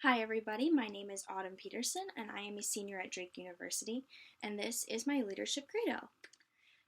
Hi everybody, my name is Autumn Peterson and I am a senior at Drake University, and this is my leadership credo.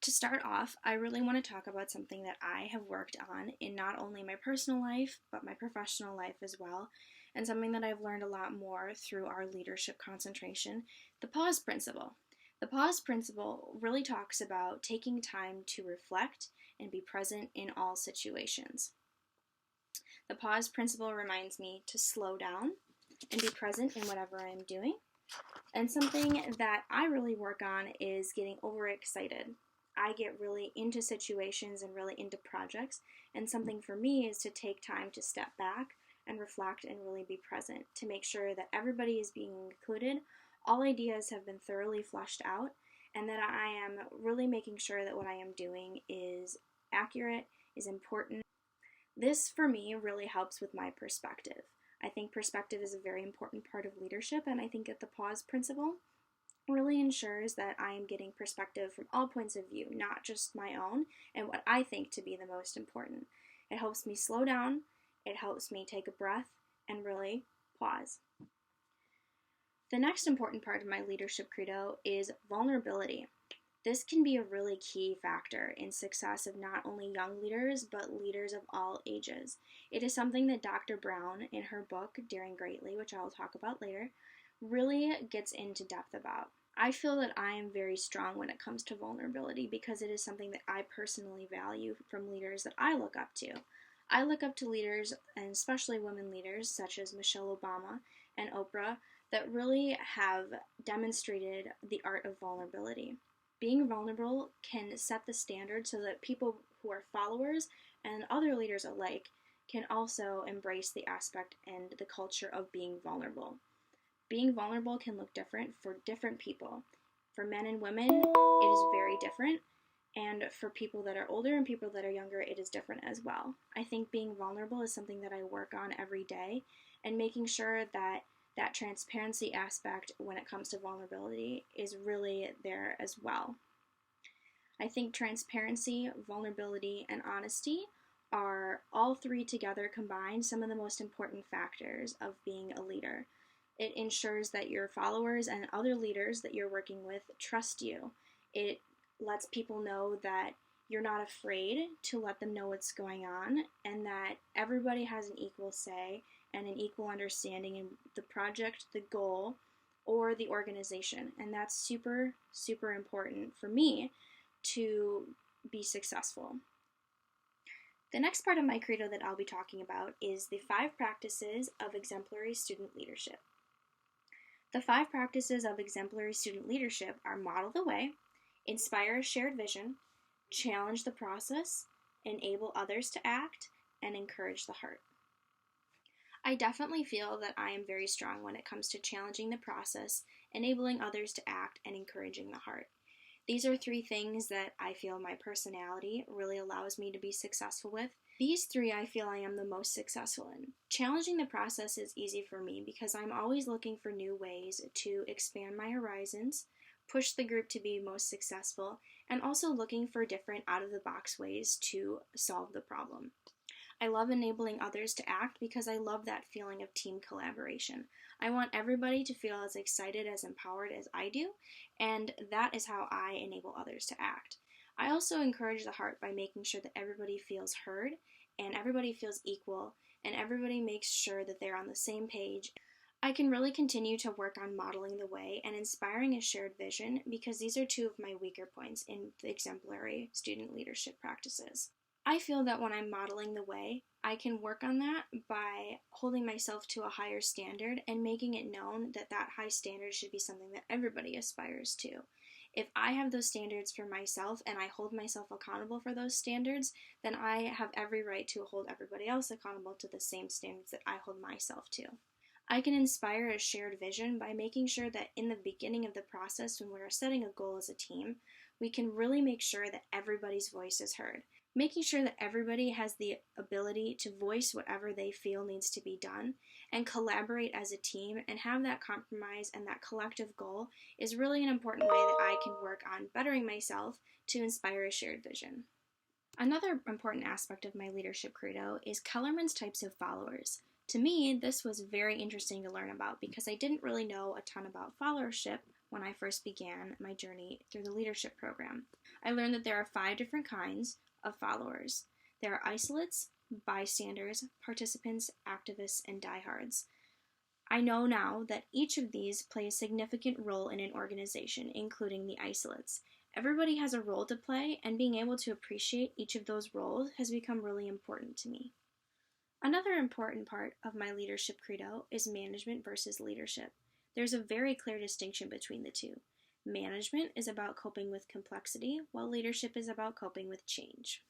To start off, I really want to talk about something that I have worked on in not only my personal life, but my professional life as well, and something that I've learned a lot more through our leadership concentration, the pause principle. The pause principle really talks about taking time to reflect and be present in all situations. The pause principle reminds me to slow down and be present in whatever I'm doing. And something that I really work on is getting overexcited. I get really into situations and really into projects, and something for me is to take time to step back and reflect and really be present to make sure that everybody is being included, all ideas have been thoroughly fleshed out, and that I am really making sure that what I am doing is accurate, is important. This, for me, really helps with my perspective. I think perspective is a very important part of leadership, and I think that the pause principle really ensures that I am getting perspective from all points of view, not just my own and what I think to be the most important. It helps me slow down, it helps me take a breath, and really pause. The next important part of my leadership credo is vulnerability. This can be a really key factor in success of not only young leaders, but leaders of all ages. It is something that Dr. Brown, in her book, Daring Greatly, which I will talk about later, really gets into depth about. I feel that I am very strong when it comes to vulnerability because it is something that I personally value from leaders that I look up to. I look up to leaders, and especially women leaders, such as Michelle Obama and Oprah, that really have demonstrated the art of vulnerability. Being vulnerable can set the standard so that people who are followers and other leaders alike can also embrace the aspect and the culture of being vulnerable. Being vulnerable can look different for different people. For men and women, it is very different, and for people that are older and people that are younger, it is different as well. I think being vulnerable is something that I work on every day, and making sure that that transparency aspect when it comes to vulnerability is really there as well. I think transparency, vulnerability, and honesty are all three together combined some of the most important factors of being a leader. It ensures that your followers and other leaders that you're working with trust you. It lets people know that you're not afraid to let them know what's going on, and that everybody has an equal say and an equal understanding in the project, the goal, or the organization. And that's super, super important for me to be successful. The next part of my credo that I'll be talking about is the 5 practices of exemplary student leadership. The 5 practices of exemplary student leadership are model the way, inspire a shared vision, challenge the process, enable others to act, and encourage the heart. I definitely feel that I am very strong when it comes to challenging the process, enabling others to act, and encouraging the heart. These are 3 things that I feel my personality really allows me to be successful with. These 3 I feel I am the most successful in. Challenging the process is easy for me because I'm always looking for new ways to expand my horizons, push the group to be most successful, and also looking for different out-of-the-box ways to solve the problem. I love enabling others to act because I love that feeling of team collaboration. I want everybody to feel as excited, as empowered as I do, and that is how I enable others to act. I also encourage the heart by making sure that everybody feels heard and everybody feels equal and everybody makes sure that they're on the same page. I can really continue to work on modeling the way and inspiring a shared vision because these are 2 of my weaker points in the exemplary student leadership practices. I feel that when I'm modeling the way, I can work on that by holding myself to a higher standard and making it known that that high standard should be something that everybody aspires to. If I have those standards for myself and I hold myself accountable for those standards, then I have every right to hold everybody else accountable to the same standards that I hold myself to. I can inspire a shared vision by making sure that in the beginning of the process, when we're setting a goal as a team, we can really make sure that everybody's voice is heard. Making sure that everybody has the ability to voice whatever they feel needs to be done and collaborate as a team and have that compromise and that collective goal is really an important way that I can work on bettering myself to inspire a shared vision. Another important aspect of my leadership credo is Kellerman's types of followers. To me, this was very interesting to learn about because I didn't really know a ton about followership when I first began my journey through the leadership program. I learned that there are 5 different kinds of followers. There are isolates, bystanders, participants, activists, and diehards. I know now that each of these play a significant role in an organization, including the isolates. Everybody has a role to play, and being able to appreciate each of those roles has become really important to me. Another important part of my leadership credo is management versus leadership. There's a very clear distinction between the two. Management is about coping with complexity, while leadership is about coping with change.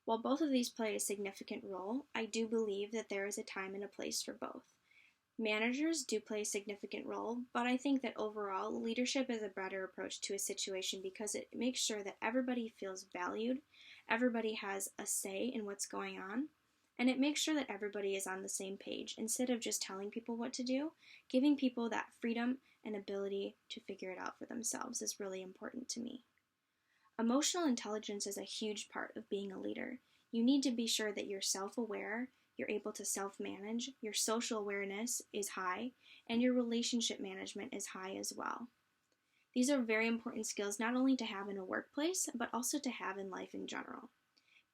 While both of these play a significant role, I do believe that there is a time and a place for both. Managers do play a significant role, but I think that overall, leadership is a better approach to a situation because it makes sure that everybody feels valued, everybody has a say in what's going on, and it makes sure that everybody is on the same page. Instead of just telling people what to do, giving people that freedom and ability to figure it out for themselves is really important to me. Emotional intelligence is a huge part of being a leader. You need to be sure that you're self-aware, you're able to self-manage, your social awareness is high, and your relationship management is high as well. These are very important skills not only to have in a workplace, but also to have in life in general.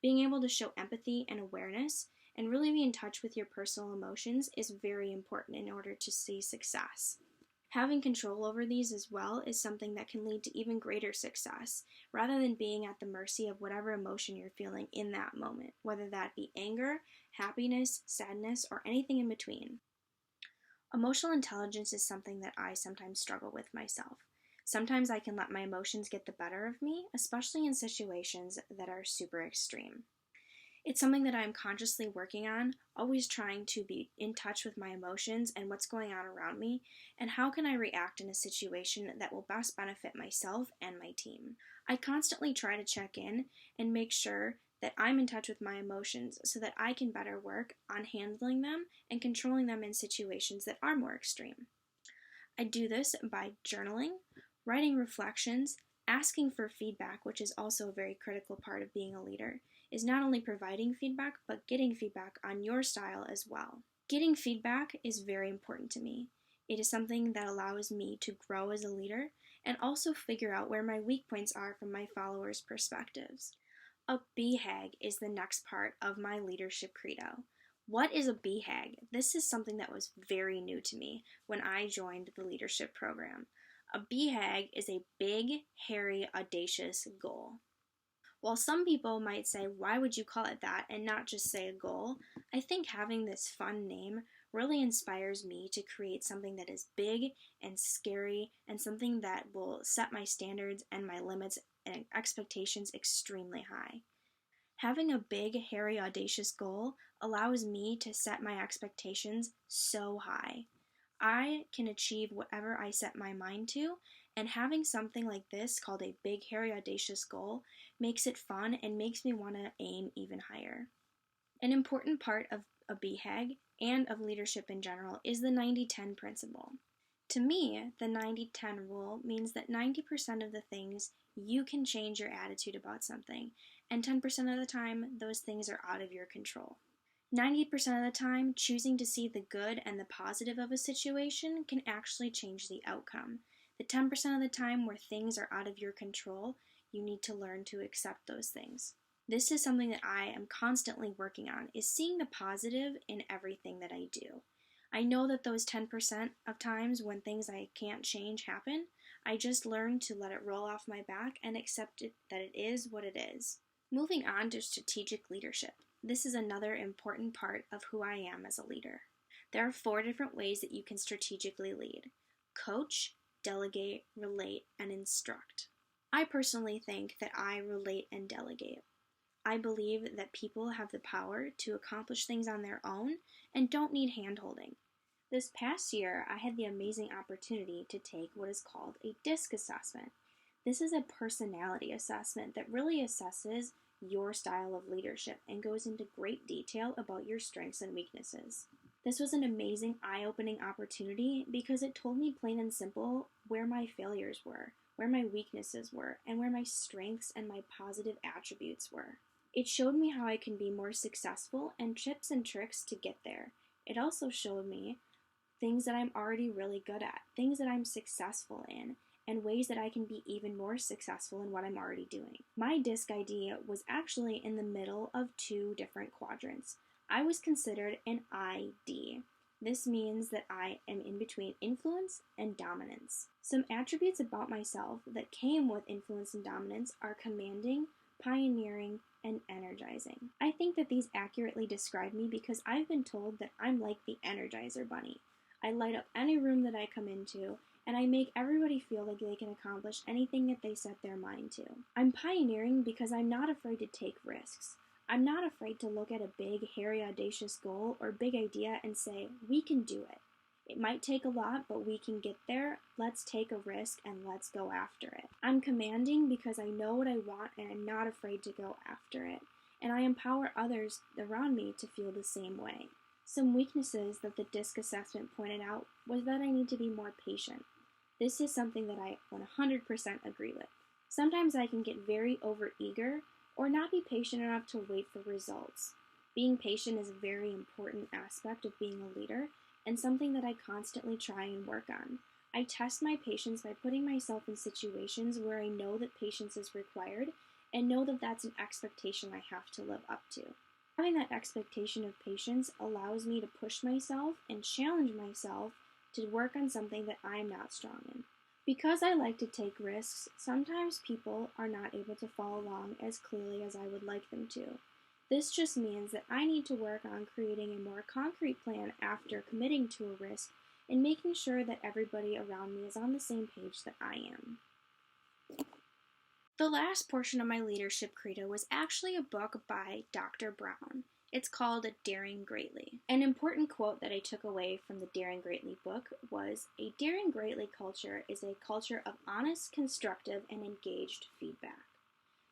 Being able to show empathy and awareness and really be in touch with your personal emotions is very important in order to see success. Having control over these as well is something that can lead to even greater success, rather than being at the mercy of whatever emotion you're feeling in that moment, whether that be anger, happiness, sadness, or anything in between. Emotional intelligence is something that I sometimes struggle with myself. Sometimes I can let my emotions get the better of me, especially in situations that are super extreme. It's something that I'm consciously working on, always trying to be in touch with my emotions and what's going on around me, and how can I react in a situation that will best benefit myself and my team. I constantly try to check in and make sure that I'm in touch with my emotions so that I can better work on handling them and controlling them in situations that are more extreme. I do this by journaling, writing reflections, asking for feedback, which is also a very critical part of being a leader, is not only providing feedback, but getting feedback on your style as well. Getting feedback is very important to me. It is something that allows me to grow as a leader and also figure out where my weak points are from my followers' perspectives. A BHAG is the next part of my leadership credo. What is a BHAG? This is something that was very new to me when I joined the leadership program. A BHAG is a big, hairy, audacious goal. While some people might say, why would you call it that and not just say a goal? I think having this fun name really inspires me to create something that is big and scary and something that will set my standards and my limits and expectations extremely high. Having a big, hairy, audacious goal allows me to set my expectations so high. I can achieve whatever I set my mind to, and having something like this called a big, hairy, audacious goal makes it fun and makes me want to aim even higher. An important part of a BHAG and of leadership in general is the 90-10 principle. To me, the 90-10 rule means that 90% of the things you can change your attitude about something, and 10% of the time, those things are out of your control. 90% of the time, choosing to see the good and the positive of a situation can actually change the outcome. The 10% of the time where things are out of your control, you need to learn to accept those things. This is something that I am constantly working on, is seeing the positive in everything that I do. I know that those 10% of times when things I can't change happen, I just learn to let it roll off my back and accept it that it is what it is. Moving on to strategic leadership. This is another important part of who I am as a leader. There are 4 different ways that you can strategically lead: coach, delegate, relate, and instruct. I personally think that I relate and delegate. I believe that people have the power to accomplish things on their own and don't need hand-holding. This past year, I had the amazing opportunity to take what is called a DISC assessment. This is a personality assessment that really assesses your style of leadership and goes into great detail about your strengths and weaknesses. This was an amazing, eye-opening opportunity because it told me plain and simple where my failures were, where my weaknesses were, and where my strengths and my positive attributes were. It showed me how I can be more successful and tips and tricks to get there. It also showed me things that I'm already really good at, things that I'm successful in, and ways that I can be even more successful in what I'm already doing. My DISC ID was actually in the middle of two different quadrants. I was considered an ID. This means that I am in between influence and dominance. Some attributes about myself that came with influence and dominance are commanding, pioneering, and energizing. I think that these accurately describe me because I've been told that I'm like the Energizer Bunny. I light up any room that I come into, and I make everybody feel like they can accomplish anything that they set their mind to. I'm pioneering because I'm not afraid to take risks. I'm not afraid to look at a big, hairy, audacious goal or big idea and say, we can do it. It might take a lot, but we can get there. Let's take a risk and let's go after it. I'm commanding because I know what I want and I'm not afraid to go after it. And I empower others around me to feel the same way. Some weaknesses that the DISC assessment pointed out was that I need to be more patient. This is something that I 100% agree with. Sometimes I can get very overeager or not be patient enough to wait for results. Being patient is a very important aspect of being a leader and something that I constantly try and work on. I test my patience by putting myself in situations where I know that patience is required and know that that's an expectation I have to live up to. Having that expectation of patience allows me to push myself and challenge myself to work on something that I'm not strong in. Because I like to take risks, sometimes people are not able to follow along as clearly as I would like them to. This just means that I need to work on creating a more concrete plan after committing to a risk and making sure that everybody around me is on the same page that I am. The last portion of my leadership credo was actually a book by Dr. Brown. It's called Daring Greatly. An important quote that I took away from the Daring Greatly book was, "A daring greatly culture is a culture of honest, constructive, and engaged feedback."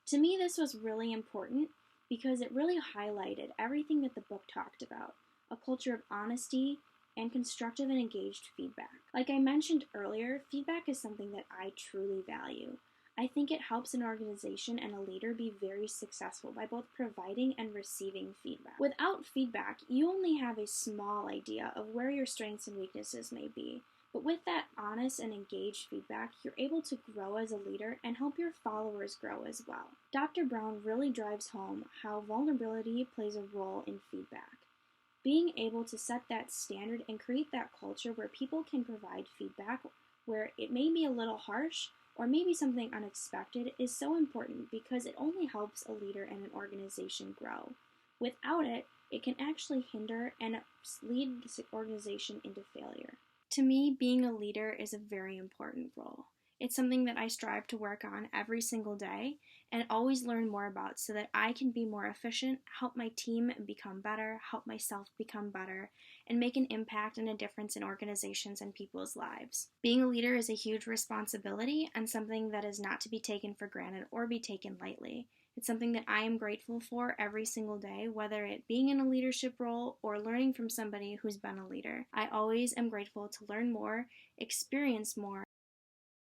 To me, this was really important because it really highlighted everything that the book talked about, a culture of honesty and constructive and engaged feedback. Like I mentioned earlier, feedback is something that I truly value. I think it helps an organization and a leader be very successful by both providing and receiving feedback. Without feedback, you only have a small idea of where your strengths and weaknesses may be. But with that honest and engaged feedback, you're able to grow as a leader and help your followers grow as well. Dr. Brown really drives home how vulnerability plays a role in feedback. Being able to set that standard and create that culture where people can provide feedback where it may be a little harsh or maybe something unexpected is so important because it only helps a leader and an organization grow. Without it, it can actually hinder and lead the organization into failure. To me, being a leader is a very important role. It's something that I strive to work on every single day and always learn more about so that I can be more efficient, help my team become better, help myself become better, and make an impact and a difference in organizations and people's lives. Being a leader is a huge responsibility and something that is not to be taken for granted or be taken lightly. It's something that I am grateful for every single day, whether it being in a leadership role or learning from somebody who's been a leader. I always am grateful to learn more, experience more.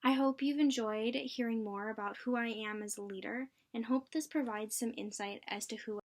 I hope you've enjoyed hearing more about who I am as a leader and hope this provides some insight as to who